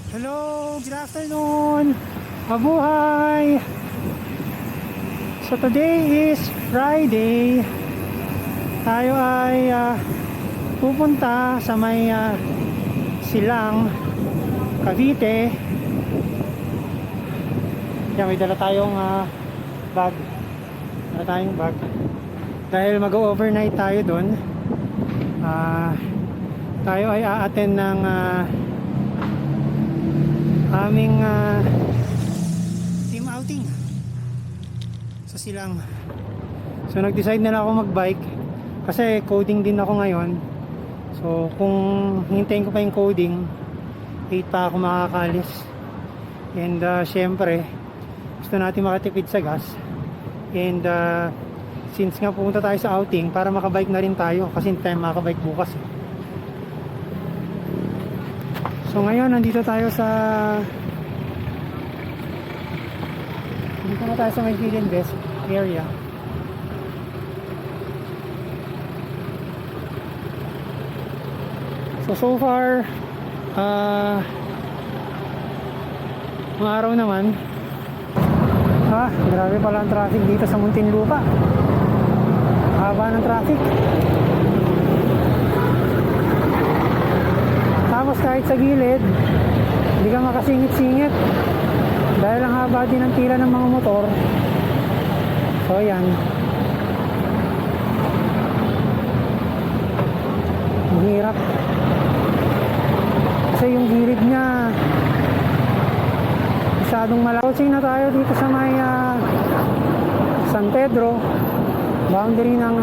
Hello, good afternoon. Mabuhay. So today is Friday. Tayo ay pupunta sa may Silang, Cavite. Yan, may dala tayong bag. Dala tayong bag. Dahil mag-overnight tayo doon. Tayo ay a-attend ng aming team outing sa Silang. So nag-decide na lang ako mag-bike kasi coding din ako ngayon. So kung hintayin ko pa yung coding, 8 pa ako makakalis. And syempre gusto natin makatipid sa gas. And since nga pupunta tayo sa outing, para makabike na rin tayo kasi hindi tayo makabike bukas. So ngayon nandito tayo sa may Gilinvest area. So far mga araw naman grabe pala ang traffic dito sa Muntinlupa. Haba ng traffic. Tapos kahit sa gilid hindi ka makasingit-singit dahil ang haba din ng pila ng mga motor. So ayan, ang hirap kasi yung gilid niya masyadong malayo. Coaching na tayo dito sa may San Pedro, boundary ng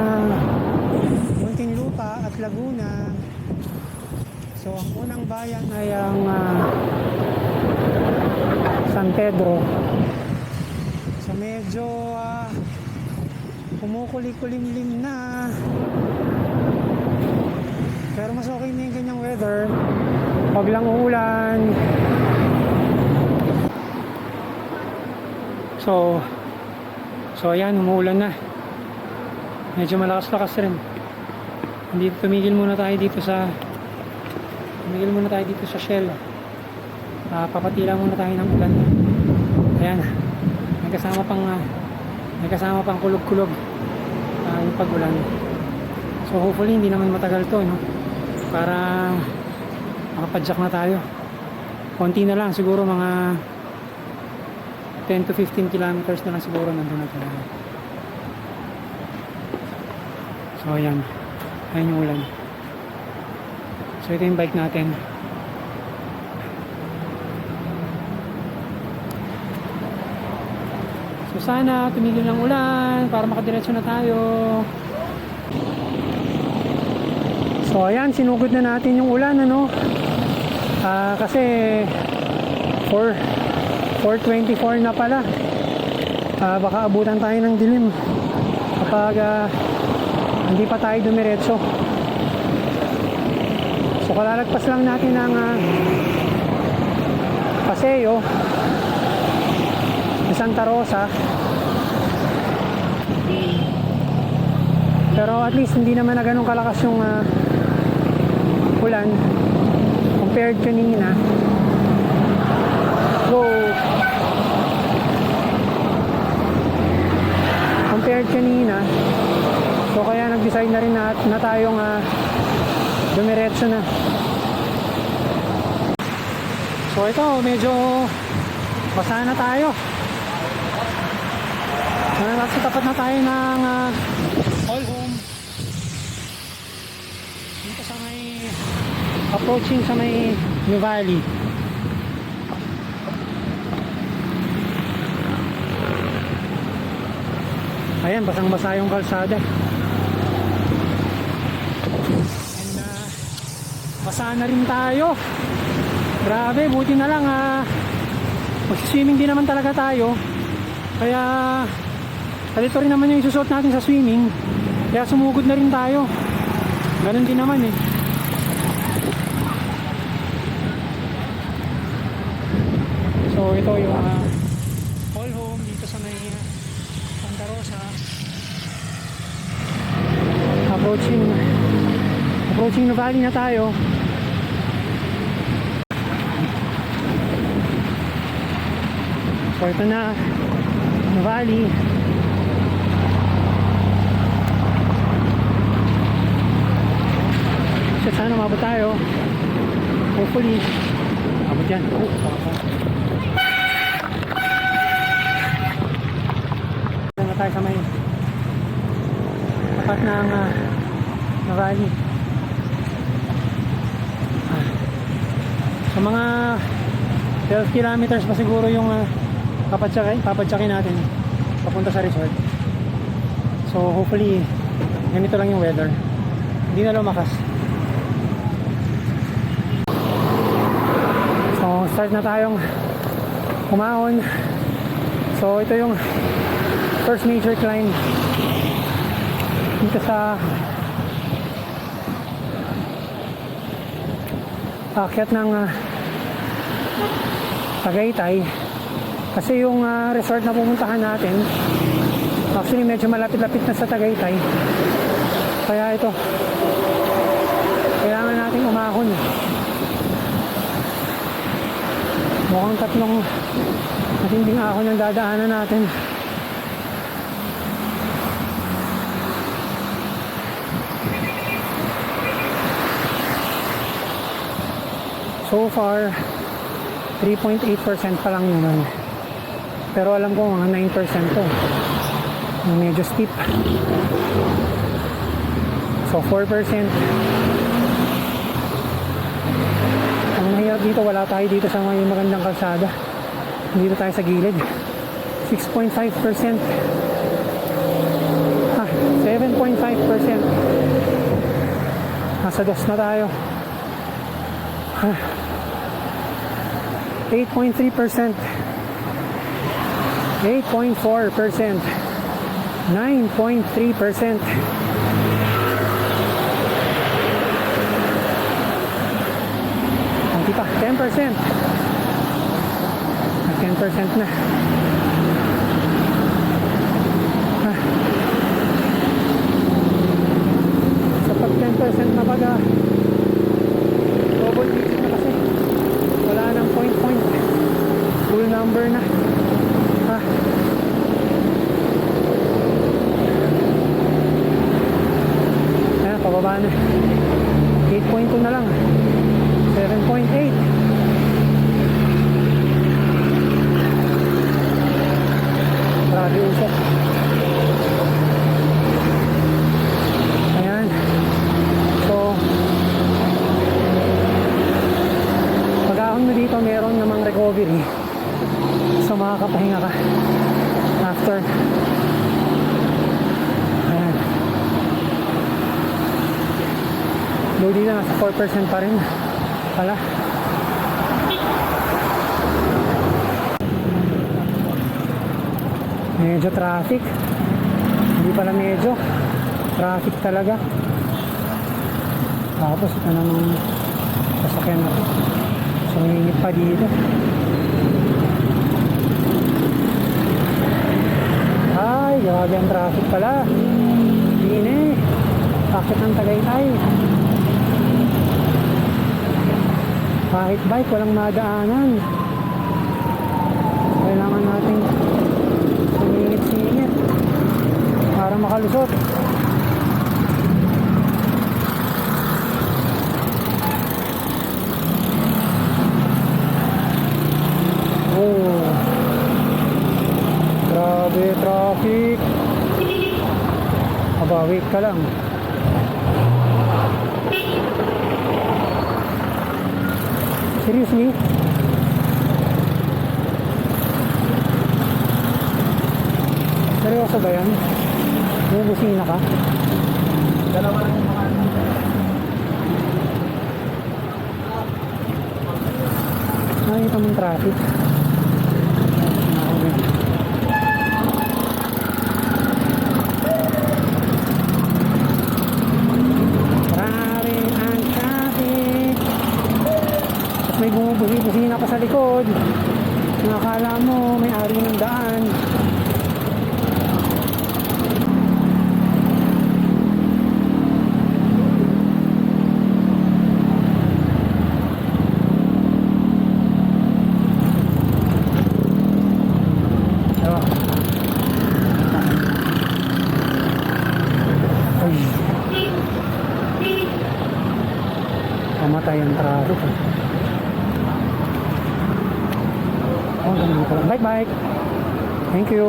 Muntinlupa at Laguna. So ang unang bayan ay ang San Pedro. So medyo kumukulim-lim na, pero mas okay na yung ganyang weather. Wag lang uulan. So ayan, umuulan na. Medyo malakas-lakas rin. Tumigil muna tayo dito sa Shell. Papatila muna tayo ng ulan. Ayan, may kasama pang kulog-kulog yung pag-ulan. So hopefully hindi naman matagal to, no? Para makapadyak na tayo. Konti na lang, siguro mga 10 to 15 kilometers na lang siguro nandun na tayo. So ayan yung ulan. So ito yung bike natin. So sana tumigil ng ulan para makadiretso na tayo. So ayan, sinugod na natin yung ulan, ano? Kasi 4:24 na pala. Baka abutan tayo ng dilim kapag hindi pa tayo dumiretso. So kalalagpas lang natin ng Paseo sa Santa Rosa. Pero at least hindi naman na ganun kalakas yung ulan compared kanina. Compared kanina. So kaya nag-decide na rin na tayong dumiretso na. So ito, medyo basa na tayo. Nasa tapat na tayo ng All Home. Dito sa may approaching sa may New Valley. Ayan, basang-basa yung kalsada. And basa na rin tayo. Grabe, buti na lang mag-swimming din naman talaga tayo. Kaya ito rin naman yung isusot natin sa swimming. Kaya sumugod na rin tayo. Ganun din naman eh. So ito yung All Home dito sa may Santa Rosa. Approaching New Valley na tayo. Puerto na Valley. So, sana mabot tayo. Hopefully mabot yan. Na tayo sa may tapat ng Valley. So mga 12 kilometers pa siguro yung papadsyakin natin papunta sa resort. So hopefully ganito lang yung weather, hindi na lumakas. So start na tayong kumahon. So ito yung first major climb dito sa akyat ng Tagaytay, kasi yung resort na pumuntahan natin actually medyo malapit-lapit na sa Tagaytay, kaya ito kailangan natin umahon. Mukhang tatlong matinding ahon ang dadaanan natin. So far 3.8% pa lang yun, pero alam ko mga 9% to, medyo steep. So 4%. Ang mahirap dito, wala tayo dito sa may magandang kalsada, dito tayo sa gilid. 6.5%, 7.5%, nasa dos na tayo. 8.3%, 8.4%, 9.3%. Hindi pa, 10%. 10% na. Sa pag 10% na baga, double digit na kasi. Wala nang point. Full number na. Ayan, pababa na. 8.2 na lang. 7.8. Grabe usok. Ayan. So, pag-ahon mo dito, meron namang recovery. So, makakapahinga ka after. Ayan. Low dito, nasa 4% pa rin pala. Medyo traffic. Hindi pala medyo traffic talaga. Tapos ito namang sasakyan na sumingit pa dito. Ay, grabe ang traffic pala. Hindi bakit ang Tagaytay? Kahit bike, walang madaanan. Kailangan natin sumingit-singit para makalusot. Oh, grabe traffic. Wait ka lang. Seriously? Seryoso ba yan? Bubusina ka? Dalawa lang yung mga nakita mong traffic. Maraming ang traffic. Tapos may bumubuhi-busina pa sa likod. Nakakala mo may ari ng daan. hanggang dito lang. Bike bike. Thank you.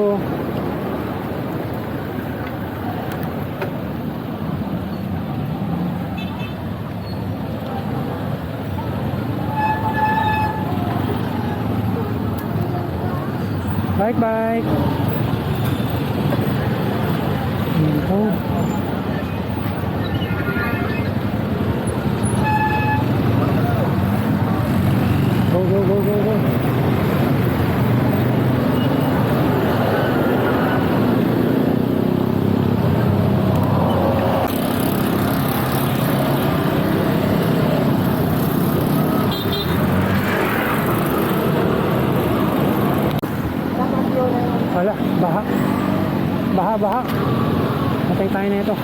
Bike bike. Dito. Go, go, go, go, go. Wala, baha. Baha, baha. Matay tayo na ito.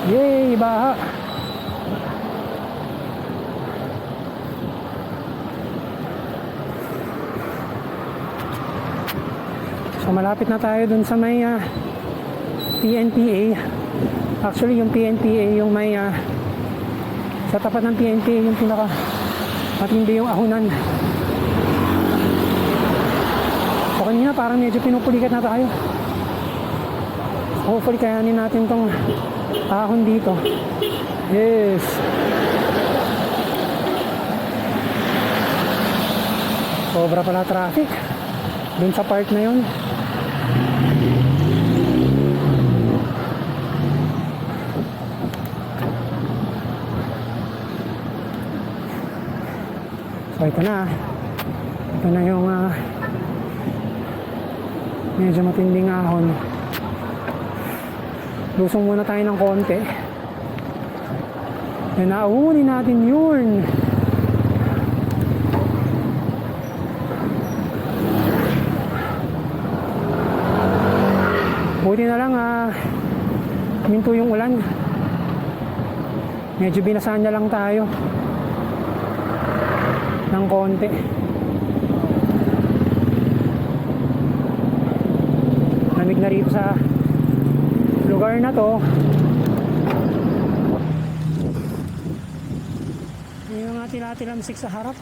Yay, baha. So malapit na tayo dun sa may PNPA. Actually yung PNPA yung may sa tapat ng PNPA yung pinaka matindi yung ahunan. So kanina parang medyo pinupulikat na tayo. Hopefully kayanin natin tong ahon dito. Yes. Sobra pala traffic dun sa part na yun. So ito na. Ito na yung medyo matinding ahon. Lusong muna tayo ng konti. And nauunin natin yun. Buti na lang minto yung ulan. Medyo binasahan na lang tayo ng konti. Lamig na rito sa lugar na to. Yung mga tilatilamsik sa harap.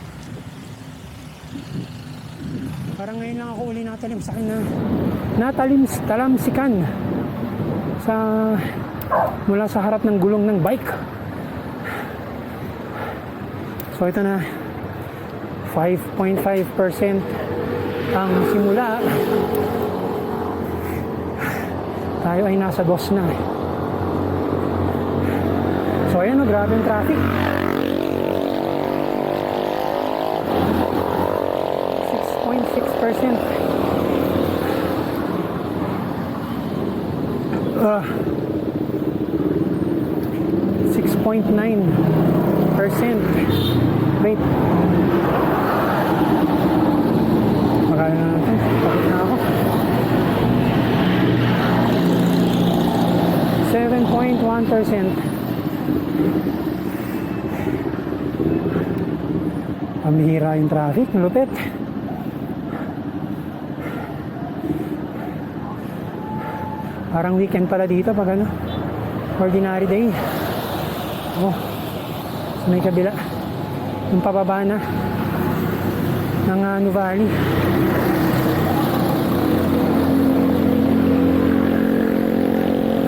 Parang ngayon lang ako uli natalamsikan sa mula sa harap ng gulong ng bike. So ito na, 5.5% ang simula. Tayo ay nasa 2 na. So ayan, grabe yung traffic. 6.6%. 6.9%. Wait. Magkano na natin? Pagod na ako. 7.1%. Pamihira yung traffic. Lupit. Parang weekend pala dito pag ordinary day. Oh, sa may kabila. Yung pababa na ng Nuvali.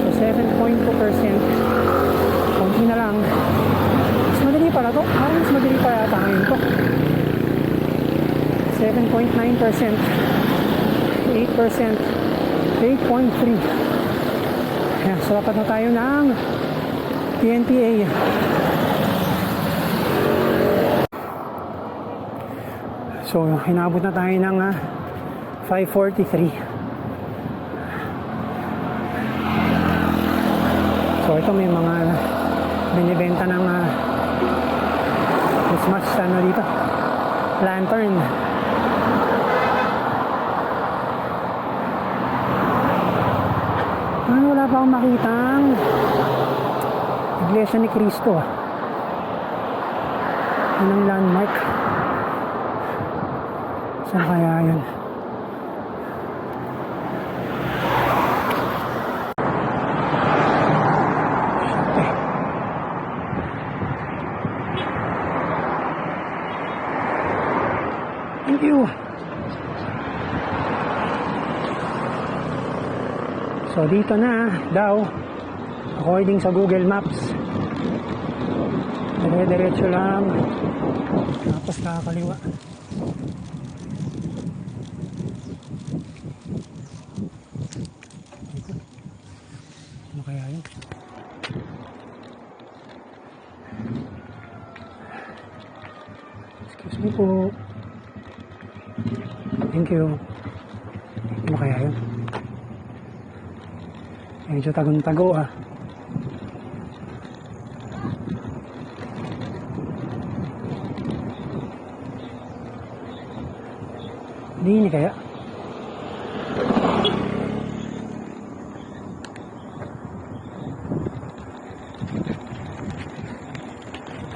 So 7.2%. Konti na lang. Mas madali pala to. Mas madali pa yata ngayon to. 7.9%. 8%. 8.3. Ayan, so dapat na tayo ng PNPA. So, hinabot na tayo ng 5:43. So, ito may mga binibenta ng Christmas dito. Lantern. Wala pa akong makitang Iglesia ni Cristo. Yan ang landmark. Saan kaya yun? Thank you. So dito na daw, according sa Google Maps. Dire-diretso lang. Tapos kakaliwa. Ano kaya yun? Excuse me po. Thank you. Ano kaya yun? Medyo tagon-tago ah. Hindi kaya.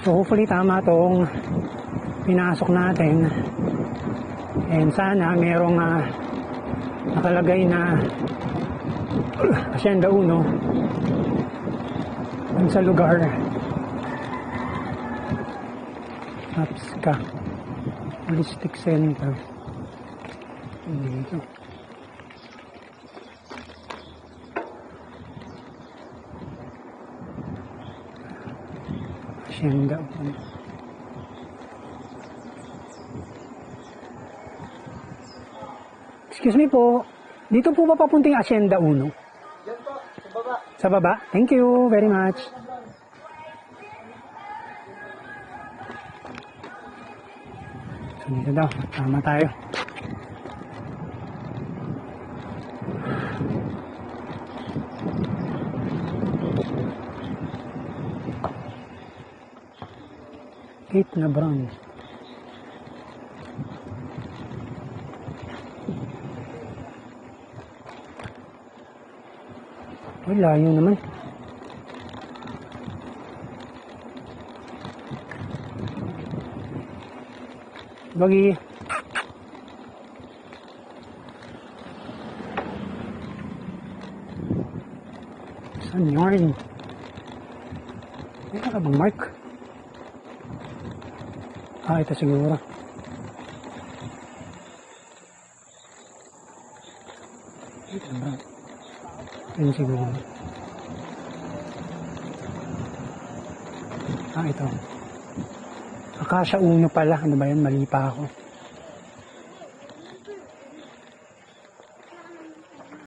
So hopefully tama tong pinasok natin. And sana merong nakalagay na Hacienda Uno dun sa lugar. APSCA Holistic Center. Dito. Hacienda Uno. Excuse me po. Dito po ba papunting Hacienda Uno? Yan po, sa baba. Sa baba? Thank you very much. So dito daw, tama tayo. Gate na brown. Ay, layo naman. Bagi. Saan yarn? May ka bang mark? Ah, ito siguro. Ito ba? Yan siguro. Ah, ito. Akasya Uno pala. Ano ba yan? Mali pa ako.